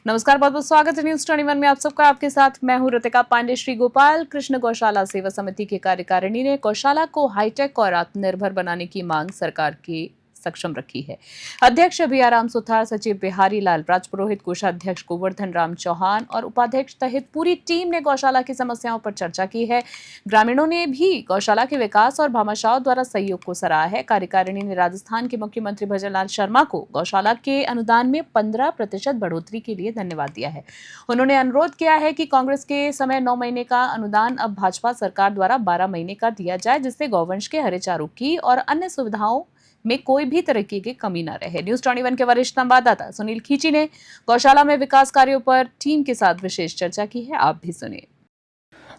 नमस्कार, बहुत बहुत स्वागत है न्यूज 21 में आप सबका। आपके साथ मैं हूं ऋतिका पांडे। श्री गोपाल कृष्ण गौशाला सेवा समिति की कार्यकारिणी ने गौशाला को हाईटेक और आत्मनिर्भर बनाने की मांग सरकार की सक्षम रखी है। अध्यक्ष बिहाराम सुथार, सचिव बिहारी लाल राजपुरोहित, कोषाध्यक्ष गोवर्धन राम चौहान और उपाध्यक्ष सहित पूरी टीम ने गौशाला की समस्याओं पर चर्चा की है। ग्रामीणों ने भी गौशाला के विकास और भामाशाहों द्वारा सहयोग को सराहा है। कार्यकारिणी ने राजस्थान के मुख्यमंत्री भजनलाल शर्मा को गौशाला के अनुदान में 15% बढ़ोतरी के लिए धन्यवाद दिया है। उन्होंने अनुरोध किया है कि कांग्रेस के समय 9 महीने का अनुदान अब भाजपा सरकार द्वारा 12 महीने का दिया जाए, जिससे गौवंश के हरे चारों की और अन्य सुविधाओं में कोई भी तरीके की कमी न रहे। न्यूज 21 के वरिष्ठ संवाददाता सुनील खींची ने गौशाला में विकास कार्यों पर टीम के साथ विशेष चर्चा की है, आप भी सुनिए।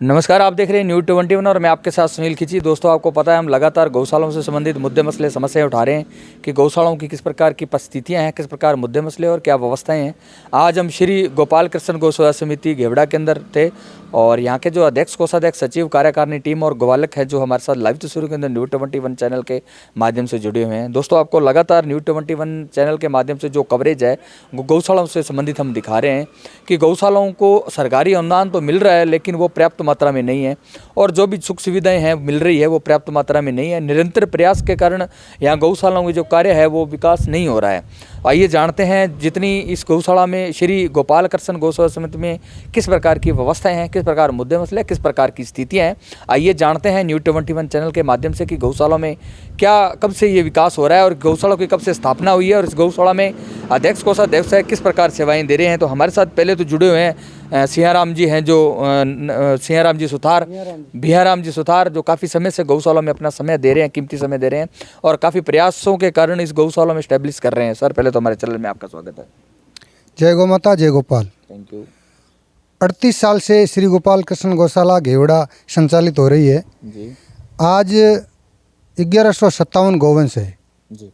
नमस्कार, आप देख रहे हैं न्यूज 21 और मैं आपके साथ सुनील खींची। दोस्तों, आपको पता है हम लगातार गौशालाओं से संबंधित मुद्दे मसले समस्याएं उठा रहे हैं कि गौशालाओं की किस प्रकार की परिस्थितियां हैं, किस प्रकार मुद्दे मसले और क्या व्यवस्थाएं हैं। आज हम श्री गोपाल कृष्ण गौशाला समिति घेवड़ा के अंदर थे और यहाँ के जो अध्यक्ष, कोषाध्यक्ष, सचिव, कार्यकारिणी टीम और गौपालक है जो हमारे साथ लाइव तस्वीरों के अंदर न्यूज 21 चैनल के माध्यम से जुड़े हुए हैं। दोस्तों, आपको लगातार न्यूज 21 चैनल के माध्यम से जो कवरेज है गौशालाओं से संबंधित हम दिखा रहे हैं कि गौशालाओं को सरकारी अनुदान तो मिल रहा है लेकिन वो पर्याप्त मात्रा में नहीं है और जो भी सुख सुविधाएं हैं मिल रही है वो पर्याप्त मात्रा में नहीं है। निरंतर प्रयास के कारण यहाँ गौशालाओं की जो कार्य है वो विकास नहीं हो रहा है। आइए जानते हैं जितनी इस गौशाला में श्री गोपाल कृष्ण गौशाला समिति में किस प्रकार की व्यवस्थाएं हैं, किस प्रकार मुद्दे मसले, किस प्रकार की स्थितियां हैं। आइए जानते हैं न्यूज 21 चैनल के माध्यम से कि गौशाला में क्या, कब से ये विकास हो रहा है और गौशाला की कब से स्थापना हुई है और इस गौशाला में अध्यक्ष, कोषाध्यक्ष है किस प्रकार सेवाएं दे रहे हैं। तो हमारे साथ पहले तो जुड़े हुए हैं सिंहाराम जी हैं, जो सिंहाराम जी सुथार, बिहाराम जी सुथार, जो काफ़ी समय से गौशाला में अपना समय दे रहे हैं, कीमती समय दे रहे हैं और काफ़ी प्रयासों के कारण इस गौशाला में स्टैब्लिश कर रहे हैं। सर, पहले तो हमारे चैनल में आपका स्वागत है। जय गौ माता, जय गोपाल। Thank you. 38 साल से श्री गोपाल कृष्ण गौशाला घेवड़ा संचालित हो रही है जी। आज 1157 गौवंश है जी।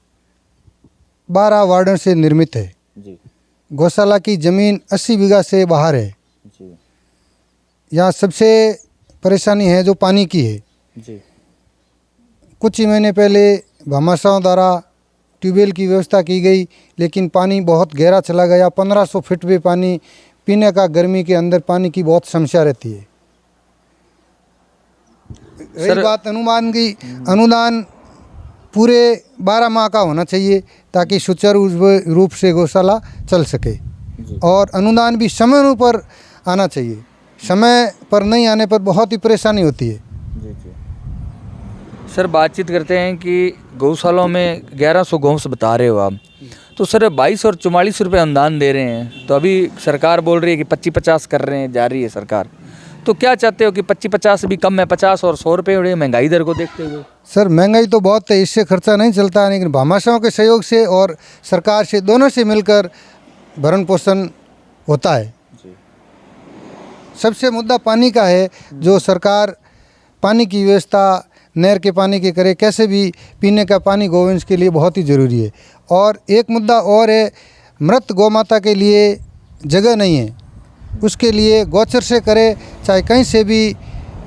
12 वार्डों से निर्मित है जी। गौशाला की ज़मीन 80 बीघा से बाहर है। जी। यहाँ सबसे परेशानी है जो पानी की है। जी। कुछ ही महीने पहले भामाशाहों द्वारा ट्यूबवेल की व्यवस्था की गई लेकिन पानी बहुत गहरा चला गया। 1500 फीट पे पानी पीने का, गर्मी के अंदर पानी की बहुत समस्या रहती है। रही बात अनुदान की, अनुदान पूरे 12 माह का होना चाहिए ताकि सुचारू रूप से गौशाला चल सके और अनुदान भी समय पर आना चाहिए। समय पर नहीं आने पर बहुत ही परेशानी होती है। जी। जी सर, बातचीत करते हैं कि गौशालाओं में 1100 गौवंश बता रहे हो आप, तो सर 22 और 44 रुपये अनुदान दे रहे हैं, तो अभी सरकार बोल रही है कि 25-50 कर रहे हैं, जा रही है सरकार। तो क्या चाहते हो कि 25-50 भी कम है, 50 और 100 रुपये महंगाई दर को देखते हुए? सर, महंगाई तो बहुत है, इससे खर्चा नहीं चलता, लेकिन भामाशाहों के सहयोग से और सरकार से, दोनों से मिलकर भरण पोषण होता है। सबसे मुद्दा पानी का है, जो सरकार पानी की व्यवस्था नहर के पानी के करे, कैसे भी पीने का पानी गौवंश के लिए बहुत ही ज़रूरी है। और एक मुद्दा और है, मृत गौ माता के लिए जगह नहीं है, उसके लिए गौचर से करे, चाहे कहीं से भी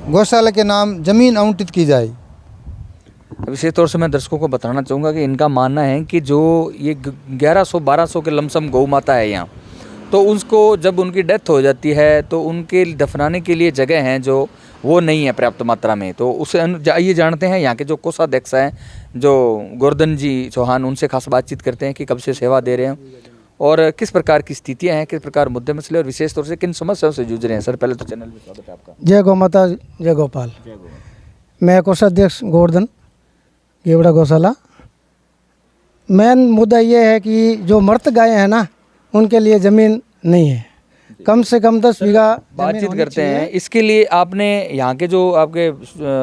गौशाला के नाम ज़मीन आवंटित की जाए। विशेष तौर से मैं दर्शकों को बताना चाहूँगा कि इनका मानना है कि जो ये 1100-1200 के लमसम गौ माता है यहाँ, तो उसको जब उनकी डेथ हो जाती है तो उनके दफनाने के लिए जगह हैं जो वो नहीं है पर्याप्त मात्रा में। तो उसे ये जानते हैं यहाँ के जो कोषाध्यक्ष हैं, जो गोवर्धन जी चौहान, उनसे खास बातचीत करते हैं कि कब से सेवा दे रहे हैं और किस प्रकार की स्थितियाँ हैं, किस प्रकार मुद्दे मसले और विशेष तौर से किन समस्याओं से जूझ रहे हैं। सर, पहले तो चैनल में स्वागत है आपका। जय गौ माता, जय गोपाल। मैं कोषाध्यक्ष गोवर्धन, घेवड़ा गौशाला। मेन मुद्दा ये है कि जो मृत गाय हैं ना, उनके लिए ज़मीन नहीं है, कम से कम 10 बीघा बातचीत करते हैं। इसके लिए आपने यहाँ के जो आपके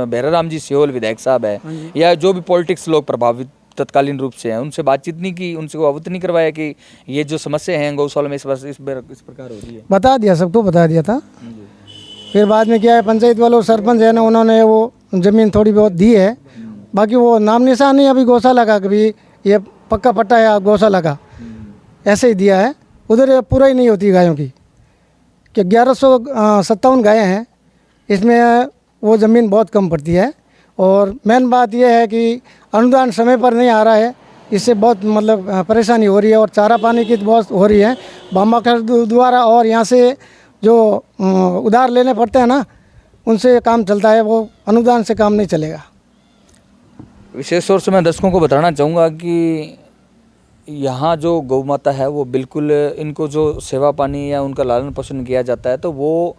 बिहाराम जी सियोल विधायक साहब है या जो भी पॉलिटिक्स लोग प्रभावित तत्कालीन रूप से हैं, उनसे बातचीत नहीं की, उनसे को अवगत नहीं करवाया कि ये जो समस्या है गौशाला में इस प्रकार हो रही है? बता दिया, सबको बता दिया था। फिर बाद में क्या है, पंचायत वालों, सरपंच है ना, उन्होंने वो ज़मीन थोड़ी बहुत दी है, बाकी वो नाम निशान नहीं अभी गौशाला का, कभी ये पक्का पट्टा है गौशाला का, ऐसे ही दिया है। उधर पूरा ही नहीं होती गायों की, कि 1157 गायें हैं, इसमें वो ज़मीन बहुत कम पड़ती है। और मेन बात यह है कि अनुदान समय पर नहीं आ रहा है इससे बहुत मतलब परेशानी हो रही है और चारा पानी की तो बहुत हो रही है भामा खर्द द्वारा। और यहाँ से जो उधार लेने पड़ते हैं ना, उनसे काम चलता है, वो अनुदान से काम नहीं चलेगा। विशेष तौर से मैं दर्शकों को बताना चाहूँगा कि यहाँ जो गौ माता है वो बिल्कुल, इनको जो सेवा पानी या उनका लालन पोषण किया जाता है, तो वो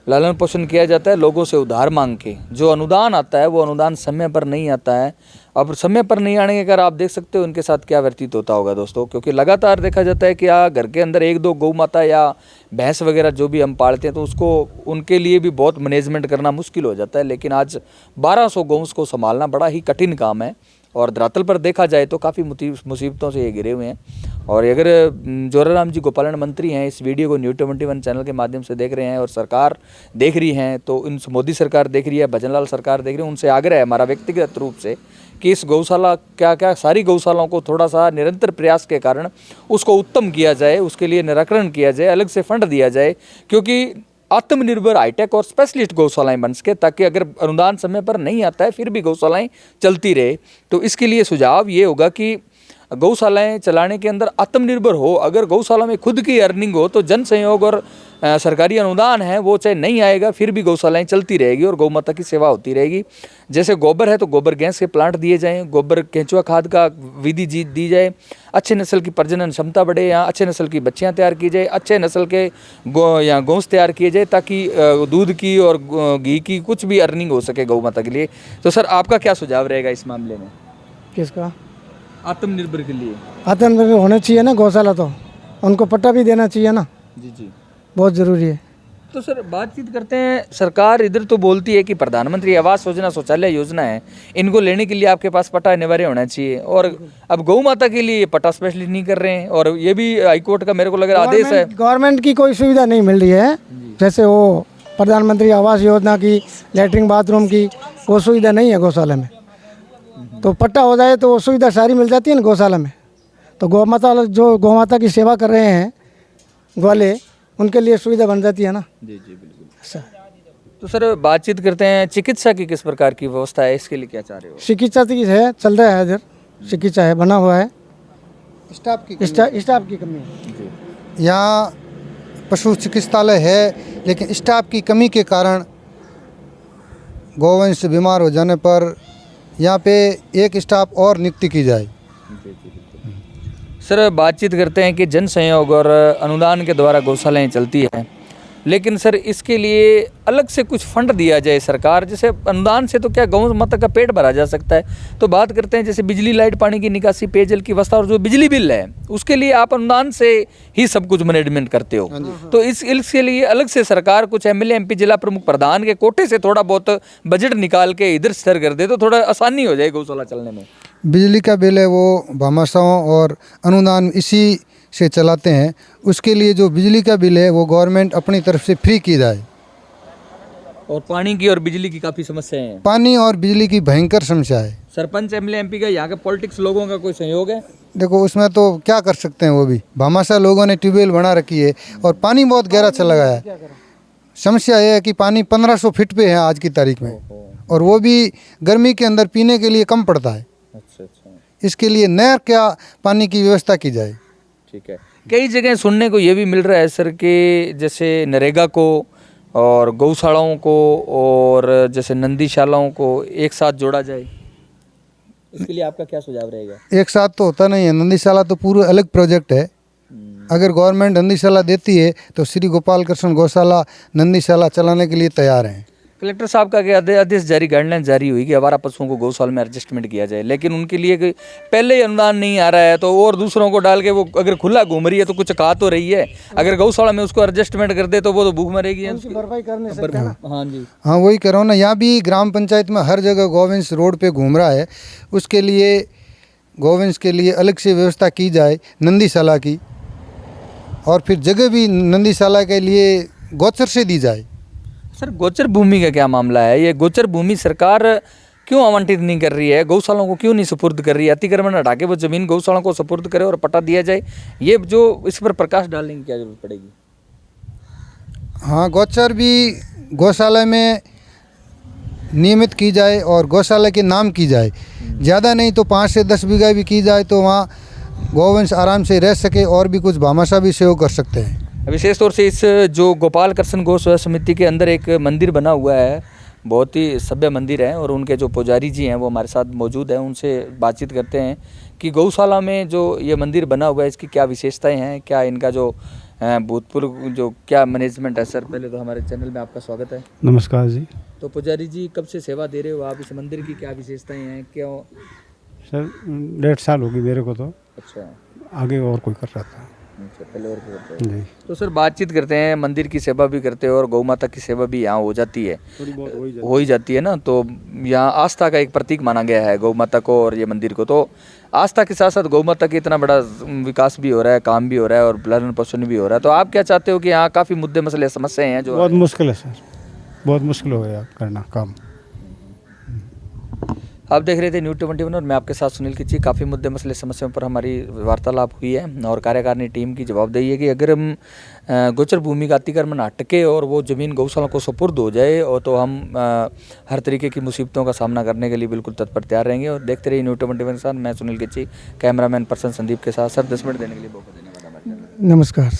लालन पोषण किया जाता है लोगों से उधार मांग के। जो अनुदान आता है वो अनुदान समय पर नहीं आता है। अब समय पर नहीं आने के कारण आप देख सकते हो उनके साथ क्या व्यतीत होता होगा दोस्तों, क्योंकि लगातार देखा जाता है कि घर के अंदर एक दो गौ माता या भैंस वगैरह जो भी हम पालते हैं तो उसको, उनके लिए भी बहुत मैनेजमेंट करना मुश्किल हो जाता है। लेकिन आज 1200 गौंस को संभालना बड़ा ही कठिन काम है और धरातल पर देखा जाए तो काफ़ी मुसीबतों से ये घिरे हुए हैं। और अगर जोराराम जी गोपालन मंत्री हैं, इस वीडियो को न्यूज़ 21 चैनल के माध्यम से देख रहे हैं और सरकार देख रही है, तो इन मोदी सरकार देख रही है, भजनलाल सरकार देख रही है, उनसे आग्रह है हमारा व्यक्तिगत रूप से कि इस गौशाला क्या सारी गौशालाओं को थोड़ा सा निरंतर प्रयास के कारण उसको उत्तम किया जाए, उसके लिए निराकरण किया जाए, अलग से फंड दिया जाए, क्योंकि आत्मनिर्भर हाईटेक और स्पेशलिस्ट गौशालाएं बन सके, ताकि अगर अनुदान समय पर नहीं आता है फिर भी गौशालाएं चलती रहे। तो इसके लिए सुझाव ये होगा कि गौशालाएं चलाने के अंदर आत्मनिर्भर हो। अगर गौशाला में खुद की अर्निंग हो तो जन सहयोग और सरकारी अनुदान है वो चाहे नहीं आएगा फिर भी गौशालाएं चलती रहेगी और गौ माता की सेवा होती रहेगी। जैसे गोबर है तो गोबर गैस के प्लांट दिए जाएं, गोबर केंचुआ खाद का विधि दी जाए, अच्छे नस्ल की प्रजनन क्षमता बढ़े, या अच्छे नस्ल की बच्चियां तैयार की जाए, अच्छे नस्ल के गोंस तैयार किए जाए, ताकि दूध की और घी की कुछ भी अर्निंग हो सके गौ माता के लिए। तो सर आपका क्या सुझाव रहेगा इस मामले में? किसका? आत्मनिर्भर के लिए आत्मनिर्भर होने चाहिए ना गौशाला, तो उनको पट्टा भी देना चाहिए ना, जी, बहुत ज़रूरी है। तो सर बातचीत करते हैं। सरकार इधर तो बोलती है कि प्रधानमंत्री आवास योजना शौचालय योजना है, इनको लेने के लिए आपके पास पट्टा अनिवार्य होना चाहिए, और अब गौ माता के लिए पट्टा स्पेशलिस्ट नहीं कर रहे हैं, और ये भी हाईकोर्ट का मेरे को लग रहा आदेश है। गवर्नमेंट की कोई सुविधा नहीं मिल रही है, जैसे वो प्रधानमंत्री आवास योजना की लैट्रिन बाथरूम की वो सुविधा नहीं है गौशाला में। तो पट्टा हो जाए तो वो सुविधा सारी मिल जाती है ना गौशाला में। तो गौ माता की सेवा कर रहे हैं ग्वाले, उनके लिए सुविधा बन जाती है ना। जी बिल्कुल। ऐसा। तो सर बातचीत करते हैं, चिकित्सा की किस प्रकार की व्यवस्था है, इसके लिए क्या चाह रहे हो? चिकित्सा की है, चल रहा है इधर, चिकित्सा है, बना हुआ है, स्टाफ की कमी है। यहाँ पशु चिकित्सालय है, लेकिन स्टाफ की कमी के कारण गौवंश बीमार हो जाने पर यहाँ पे एक स्टाफ और नियुक्ति की जाए। सर बातचीत करते हैं कि जन सहयोग और अनुदान के द्वारा गौशालाएं चलती हैं, लेकिन सर इसके लिए अलग से कुछ फंड दिया जाए सरकार, जैसे अनुदान से तो क्या गौ माता का पेट भरा जा सकता है। तो बात करते हैं जैसे बिजली, लाइट, पानी की निकासी, पेयजल की व्यवस्था और जो बिजली बिल है उसके लिए आप अनुदान से ही सब कुछ मैनेजमेंट करते हो। तो इसके लिए अलग से सरकार कुछ एमएलए, एमपी, जिला प्रमुख, प्रधान के कोटे से थोड़ा बहुत बजट निकाल के इधर स्तर कर दे तो थोड़ा आसानी हो जाए गौशाला चलने में। बिजली का बिल है वो भामाशाहों और अनुदान इसी से चलाते हैं, उसके लिए जो बिजली का बिल है वो गवर्नमेंट अपनी तरफ से फ्री की जाए। और पानी की और बिजली की काफ़ी समस्याएं हैं। पानी और बिजली की भयंकर समस्या है। सरपंच, एमएलए, एमपी का, यहाँ के पॉलिटिक्स लोगों का कोई सहयोग है? देखो उसमें तो क्या कर सकते हैं, वो भी भामाशाह लोगों ने ट्यूबवेल बना रखी है और पानी बहुत गहरा चला गया है। समस्या ये है कि पानी 1500 फीट पे है आज की तारीख में, और वो भी गर्मी के अंदर पीने के लिए कम पड़ता है। अच्छा। इसके लिए नहर क्या पानी की व्यवस्था की जाए। ठीक है। कई जगह सुनने को ये भी मिल रहा है सर कि जैसे नरेगा को और गौशालाओं को और जैसे नंदीशालाओं को एक साथ जोड़ा जाए, इसके लिए आपका क्या सुझाव रहेगा? एक साथ तो होता नहीं है, नंदीशाला तो पूरा अलग प्रोजेक्ट है। अगर गवर्नमेंट नंदीशाला देती है तो श्री गोपाल कृष्ण गौशाला नंदीशाला चलाने के लिए तैयार हैं। कलेक्टर साहब का आदेश जारी, गाइडलाइन जारी हुई कि आवारा पशुओं को गौशाला में एडजस्टमेंट किया जाए, लेकिन उनके लिए पहले ही अनुदान नहीं आ रहा है तो और दूसरों को डाल के वो अगर खुला घूम रही है तो कुछ कहा तो रही है। अगर गौशाला में उसको एडजस्टमेंट कर दे तो वो तो भूख मरेगी। भरपाई करने से क्या? हाँ जी, हाँ वही कह रहा हूँ ना, यहाँ भी ग्राम पंचायत में हर जगह गौवंश रोड पे घूम रहा है, उसके लिए गौवंश के लिए अलग से व्यवस्था की जाए नंदीशाला की, और फिर जगह भी नंदीशाला के लिए गोचर से दी जाए। सर गोचर भूमि का क्या मामला है? ये गोचर भूमि सरकार क्यों आवंटित नहीं कर रही है, गौशालाओं को क्यों नहीं सुपुर्द कर रही है? अतिक्रमण हटा के वो जमीन गौशालाओं को सुपुर्द करे और पट्टा दिया जाए, ये जो इस पर प्रकाश डालने की क्या जरूरत पड़ेगी? हाँ गोचर भी गौशाला में नियमित की जाए और गौशाला के नाम की जाए। ज़्यादा नहीं तो 5 से 10 बीघा भी की जाए तो वहाँ गौवंश आराम से रह सके और भी कुछ भामाशाह भी सेवा कर सकते हैं। विशेष तौर से इस जो गोपाल कृष्ण गौ सेवा समिति के अंदर एक मंदिर बना हुआ है, बहुत ही सभ्य मंदिर है और उनके जो पुजारी जी हैं वो हमारे साथ मौजूद हैं। उनसे बातचीत करते हैं कि गौशाला में जो ये मंदिर बना हुआ है इसकी क्या विशेषताएं हैं, क्या इनका जो भूतपूर्व जो क्या मैनेजमेंट है। सर पहले तो हमारे चैनल में आपका स्वागत है। नमस्कार जी। तो पुजारी जी कब से सेवा दे रहे हो आप, इस मंदिर की क्या विशेषताएं हैं, क्यों? सर 1.5 साल होगी मेरे को तो, अच्छा, आगे और कोई कर रहा था पहले और भी करते हो। जी। तो सर बातचीत करते हैं, मंदिर की सेवा भी करते हो और गौ माता की सेवा भी यहाँ हो जाती है, थोड़ी बहुत हो ही जाती है ना। तो यहाँ आस्था का एक प्रतीक माना गया है गौ माता को और ये मंदिर को। तो आस्था के साथ साथ गौ माता की इतना बड़ा विकास भी हो रहा है, काम भी हो रहा है और भरण पोषण भी हो रहा है। तो आप क्या चाहते हो कि यहाँ काफ़ी मुद्दे मसले समस्याएं हैं जो बहुत मुश्किल है सर, बहुत मुश्किल हो गया करना काम। आप देख रहे थे न्यूज़ 21 और मैं आपके साथ सुनील खिची। काफ़ी मुद्दे मसले समस्याओं पर हमारी वार्तालाप हुई है और कार्यकारिणी टीम की जवाबदेही है कि अगर हम गोचर भूमि का अतिक्रमण हटके और वो ज़मीन गौशाला को सुपुर्द हो जाए और तो हम हर तरीके की मुसीबतों का सामना करने के लिए बिल्कुल तत्पर तैयार रहेंगे। और देखते रहिए न्यूज़ 21 के साथ, मैं सुनील खिची, कैमरामैन पर्सन संदीप के साथ। सर 10 मिनट देने के लिए बहुत धन्यवाद। नमस्कार।